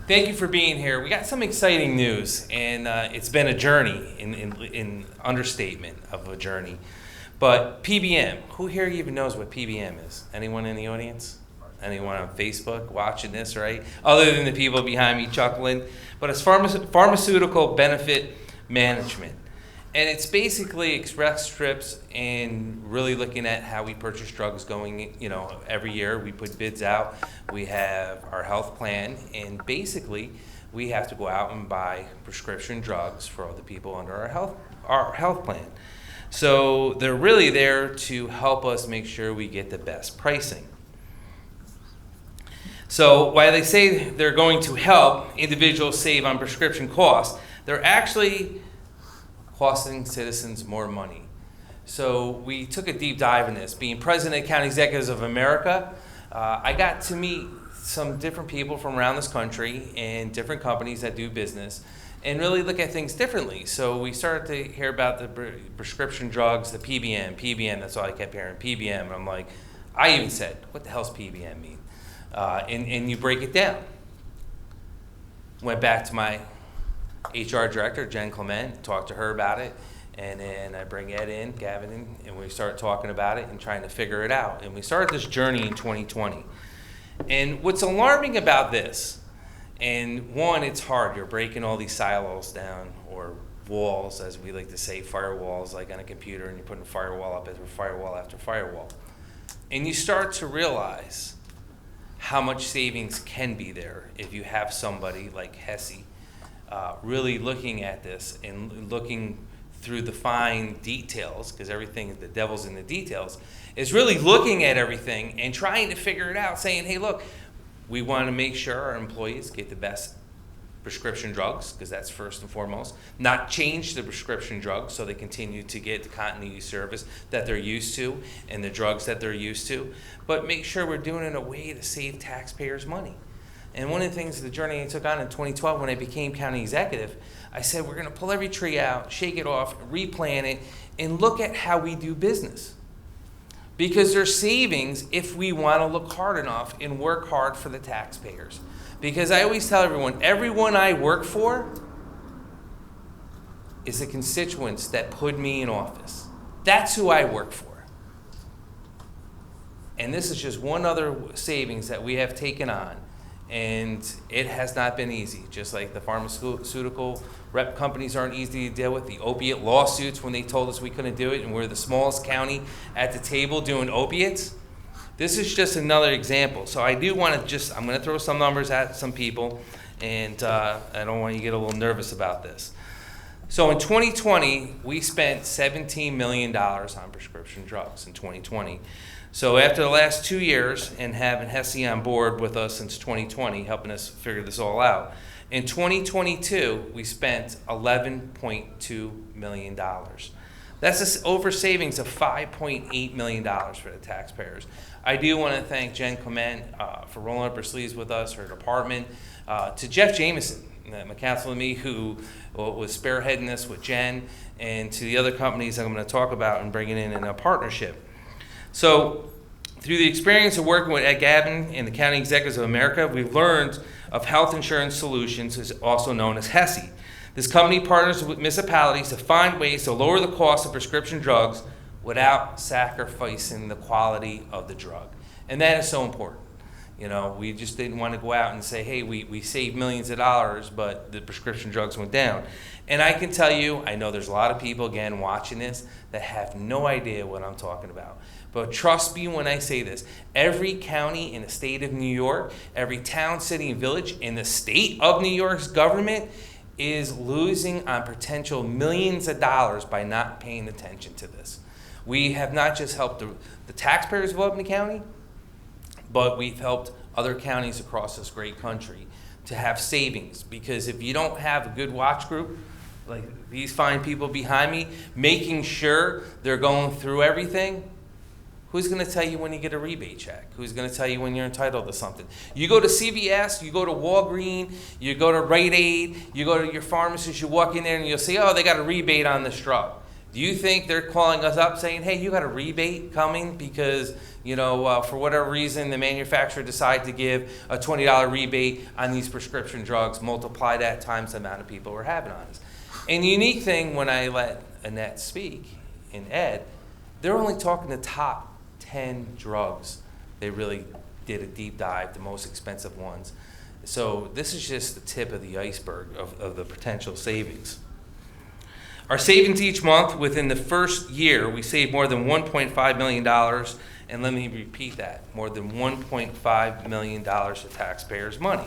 Thank you for being here. We got some exciting news, and it's been a journey, in understatement of a journey. But PBM, who here even knows what PBM is? Anyone in the audience? Anyone on Facebook watching this, right? Other than the people behind me chuckling. But it's pharmaceutical benefit management. And it's basically express scripts and really looking at how we purchase drugs going, every year. We put bids out. We have our health plan, and basically we have to go out and buy prescription drugs for all the people under our health plan. So they're really there to help us make sure we get the best pricing. So while they say they're going to help individuals save on prescription costs, they're actually costing citizens more money. So we took a deep dive in this. Being president of County Executives of America, I got to meet some different people from around this country and different companies that do business and really look at things differently. So we started to hear about the prescription drugs, the PBM, that's all I kept hearing, PBM. And I'm like, I even said, what the hell's PBM mean? And you break it down. Went back to my HR director, Jen Clement, talked to her about it, and then I bring Gavin in, and we start talking about it and trying to figure it out. And we started this journey in 2020. And what's alarming about this, and one, it's hard. You're breaking all these silos down, or walls, as we like to say, firewalls, like on a computer, and you're putting firewall up after firewall after firewall. And you start to realize how much savings can be there if you have somebody like Hesse really looking at this and looking through the fine details, because everything, the devil's in the details, is really looking at everything and trying to figure it out, saying, hey, look, we want to make sure our employees get the best prescription drugs, because that's first and foremost, not change the prescription drugs so they continue to get the continuity service that they're used to and the drugs that they're used to, but make sure we're doing it in a way to save taxpayers money. And one of the things, the journey I took on in 2012 when I became county executive, I said we're going to pull every tree out, shake it off, replant it, and look at how we do business. Because there's savings if we want to look hard enough and work hard for the taxpayers. Because I always tell everyone I work for is the constituents that put me in office. That's who I work for. And this is just one other savings that we have taken on. And it has not been easy, just like the pharmaceutical rep companies aren't easy to deal with. The opiate lawsuits, when they told us we couldn't do it, and we're the smallest county at the table doing opiates. This is just another example. So I do want to I'm going to throw some numbers at some people, and I don't want you to get a little nervous about this. So in 2020, we spent $17 million on prescription drugs in 2020. So after the last 2 years and having Hesse on board with us since 2020, helping us figure this all out, in 2022, we spent $11.2 million. That's over savings of $5.8 million for the taxpayers. I do want to thank Jen Clement for rolling up her sleeves with us, her department, to Jeff Jameson, my counsel and me, who was spearheading this with Jen, and to the other companies that I'm going to talk about and bringing in a partnership. So through the experience of working with Ed Gavin and the County Executives of America, we've learned of Health Insurance Solutions, also known as Hesse. This company partners with municipalities to find ways to lower the cost of prescription drugs without sacrificing the quality of the drug. And that is so important. We just didn't want to go out and say, hey, we saved millions of dollars, but the prescription drugs went down. And I can tell you, I know there's a lot of people, again, watching this that have no idea what I'm talking about. But trust me when I say this, every county in the state of New York, every town, city, and village in the state of New York's government is losing on potential millions of dollars by not paying attention to this. We have not just helped the taxpayers of Albany County, but we've helped other counties across this great country to have savings. Because if you don't have a good watch group, like these fine people behind me, making sure they're going through everything, who's going to tell you when you get a rebate check? Who's going to tell you when you're entitled to something? You go to CVS, you go to Walgreens, you go to Rite Aid, you go to your pharmacist, you walk in there and you'll say, oh, they got a rebate on this drug. Do you think they're calling us up saying, hey, you got a rebate coming because, for whatever reason, the manufacturer decided to give a $20 rebate on these prescription drugs, multiply that times the amount of people we're having on this? And the unique thing when I let Annette speak and Ed, they're only talking the top 10 drugs. They really did a deep dive, the most expensive ones. So this is just the tip of the iceberg of the potential savings. Our savings each month, within the first year, we saved more than $1.5 million, and let me repeat that, more than $1.5 million of taxpayers' money.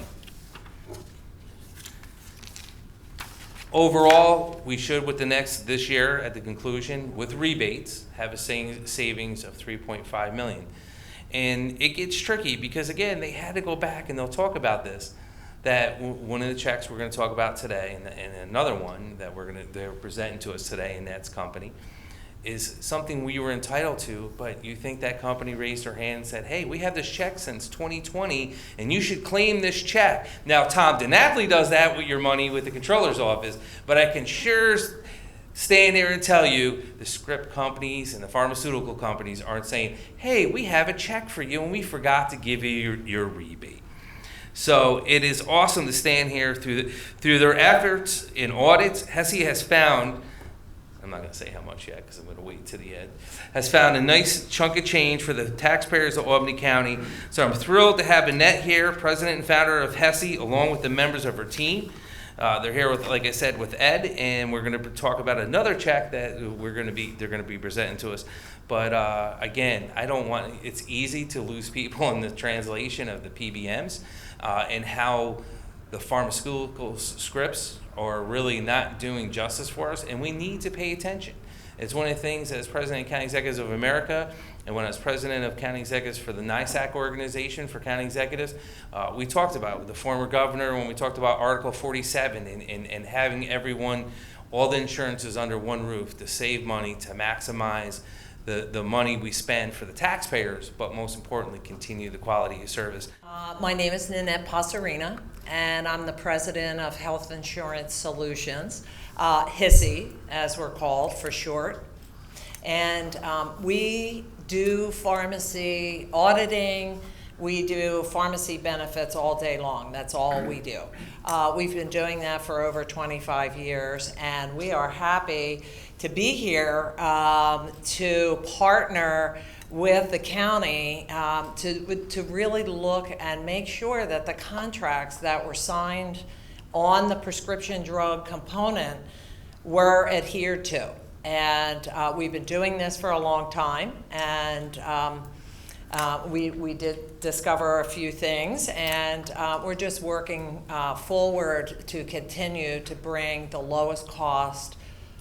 Overall, we should, this year, at the conclusion, with rebates, have a savings of $3.5 million. And it gets tricky because, again, they had to go back, and they'll talk about this, that one of the checks we're going to talk about today, and another one that they're presenting to us today in Ned's company, is something we were entitled to, but you think that company raised their hand and said, hey, we have this check since 2020, and you should claim this check. Now, Tom DiNapoli does that with your money with the controller's office, but I can sure stand there and tell you the script companies and the pharmaceutical companies aren't saying, hey, we have a check for you, and we forgot to give you your rebate. So it is awesome to stand here through their efforts in audits. HESI has found, I'm not going to say how much yet because I'm going to wait to the end, has found a nice chunk of change for the taxpayers of Albany County. So I'm thrilled to have Annette here, president and founder of HESI, along with the members of her team. They're here with, like I said, with Ed, and we're going to talk about another check that they're going to be presenting to us. But again, it's easy to lose people in the translation of the PBMs and how the pharmaceutical scripts are really not doing justice for us, and we need to pay attention. It's one of the things as President of County Executives of America, and when I was President of County Executives for the NISAC organization for county executives, we talked about with the former governor when we talked about Article 47 and having everyone, all the insurances under one roof to save money, to maximize the money we spend for the taxpayers, but most importantly, continue the quality of service. My name is Nanette Pasarina, and I'm the president of Health Insurance Solutions, HISI, as we're called for short. And we do pharmacy auditing, we do pharmacy benefits all day long. That's all we do. We've been doing that for over 25 years, and we are happy to be here to partner with the county to really look and make sure that the contracts that were signed on the prescription drug component were adhered to. And we've been doing this for a long time, and we did discover a few things, and we're just working forward to continue to bring the lowest cost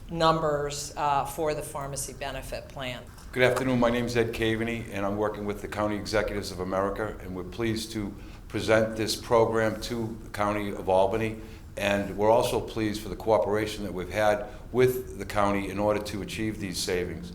numbers for the pharmacy benefit plan. Good afternoon, my name is Ed Caveney, and I'm working with the County Executives of America, and we're pleased to present this program to the County of Albany. And we're also pleased for the cooperation that we've had with the county in order to achieve these savings,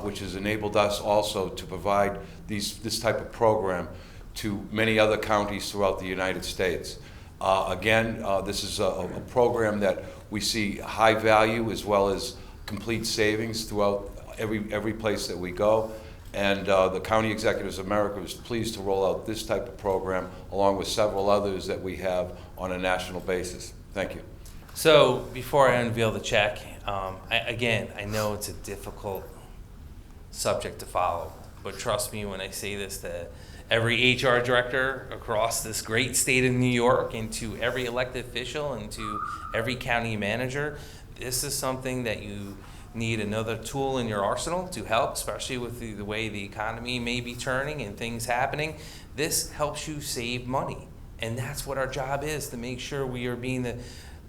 which has enabled us also to provide this type of program to many other counties throughout the United States. This is a program that we see high value as well as complete savings throughout every place that we go. And the County Executives of America is pleased to roll out this type of program along with several others that we have on a national basis. Thank you. So before I unveil the check, I know it's a difficult subject to follow, but trust me when I say this to every HR director across this great state of New York and to every elected official and to every county manager, this is something that you need another tool in your arsenal to help, especially with the way the economy may be turning and things happening. This helps you save money. And that's what our job is, to make sure we are being the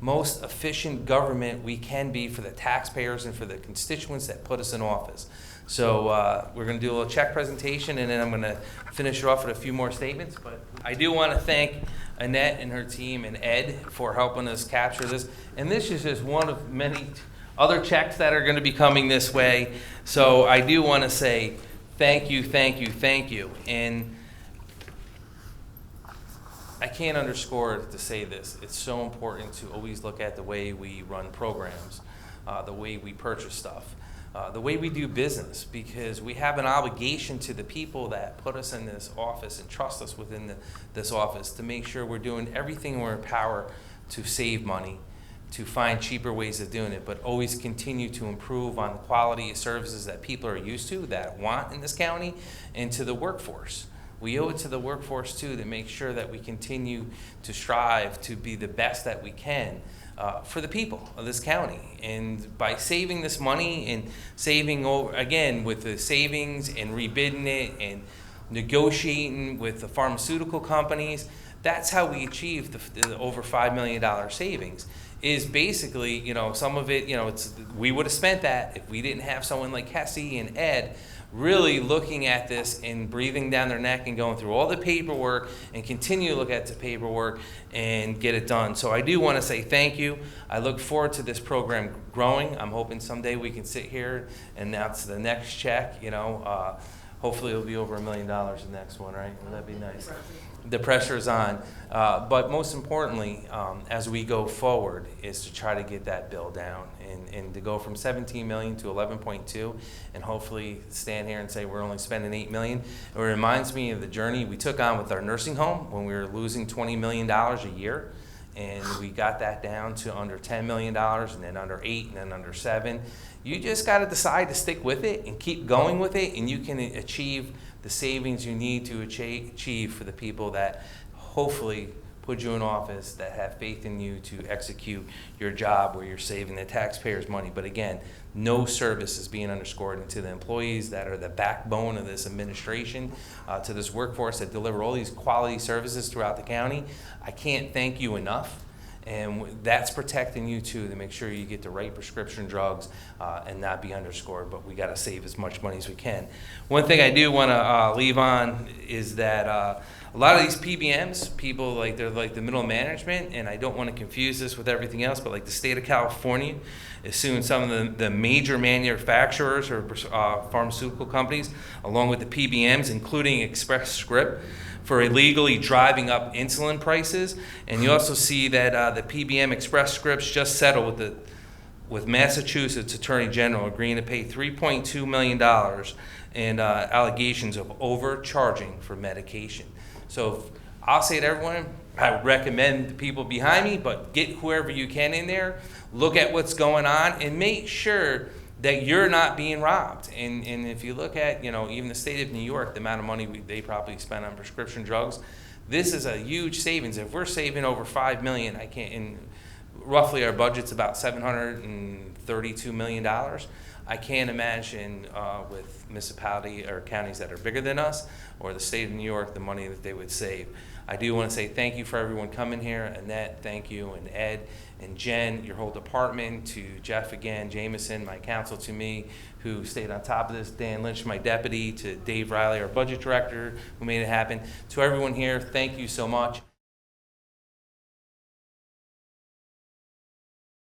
most efficient government we can be for the taxpayers and for the constituents that put us in office. So we're going to do a little check presentation, and then I'm going to finish it off with a few more statements. But I do want to thank Annette and her team and Ed for helping us capture this. And this is just one of many other checks that are going to be coming this way. So I do want to say thank you, thank you, thank you. And I can't underscore to say this. It's so important to always look at the way we run programs, the way we purchase stuff. the way we do business, because we have an obligation to the people that put us in this office and trust us within this office to make sure we're doing everything in our power to save money, to find cheaper ways of doing it, but always continue to improve on the quality of services that people are used to, that want in this county, and to the workforce. We owe it to the workforce too to make sure that we continue to strive to be the best that we can for the people of this county. And by saving this money and saving over, again, with the savings and rebidding it and negotiating with the pharmaceutical companies, that's how we achieve the over $5 million savings. Is basically, you know, some of it, you know, we would have spent that if we didn't have someone like Hesse and Ed really looking at this and breathing down their neck and going through all the paperwork and continue to look at the paperwork and get it done. So I do want to say thank you. I look forward to this program growing. I'm hoping someday we can sit here and announce the next check, you know. Hopefully it'll be over $1 million the next one, right? Well, that'd be nice. The pressure's on. But most importantly, as we go forward, is to try to get that bill down and to go from 17 million to 11.2 and hopefully stand here and say we're only spending 8 million. It reminds me of the journey we took on with our nursing home when we were losing $20 million a year. And we got that down to under $10 million, and then under 8, and then under 7. You just got to decide to stick with it and keep going with it, and you can achieve the savings you need to achieve for the people that hopefully put you in office, that have faith in you to execute your job where you're saving the taxpayers' money. But again, no service is being underscored, and to the employees that are the backbone of this administration, to this workforce that deliver all these quality services throughout the county, I can't thank you enough. And that's protecting you too, to make sure you get the right prescription drugs and not be underscored, but we got to save as much money as we can. One thing I do want to leave on is that a lot of these PBMs, people they're like the middle management, and I don't want to confuse this with everything else, but like the state of California is suing some of the major manufacturers or pharmaceutical companies, along with the PBMs, including Express Script, for illegally driving up insulin prices. And you also see that the PBM Express Scripts just settled with Massachusetts Attorney General, agreeing to pay $3.2 million in allegations of overcharging for medication. So I'll say to everyone, I would recommend the people behind me, but get whoever you can in there, look at what's going on, and make sure that you're not being robbed. And if you look at, you know, even the state of New York, the amount of money they probably spend on prescription drugs, this is a huge savings. If we're saving over $5 million, and roughly our budget's about $732 million. I can't imagine with municipality or counties that are bigger than us, or the state of New York, the money that they would save. I do want to say thank you for everyone coming here. Annette, thank you, and Ed, and Jen, your whole department, to Jeff again, Jameson, my counsel to me, who stayed on top of this, Dan Lynch, my deputy, to Dave Riley, our budget director, who made it happen. To everyone here, thank you so much.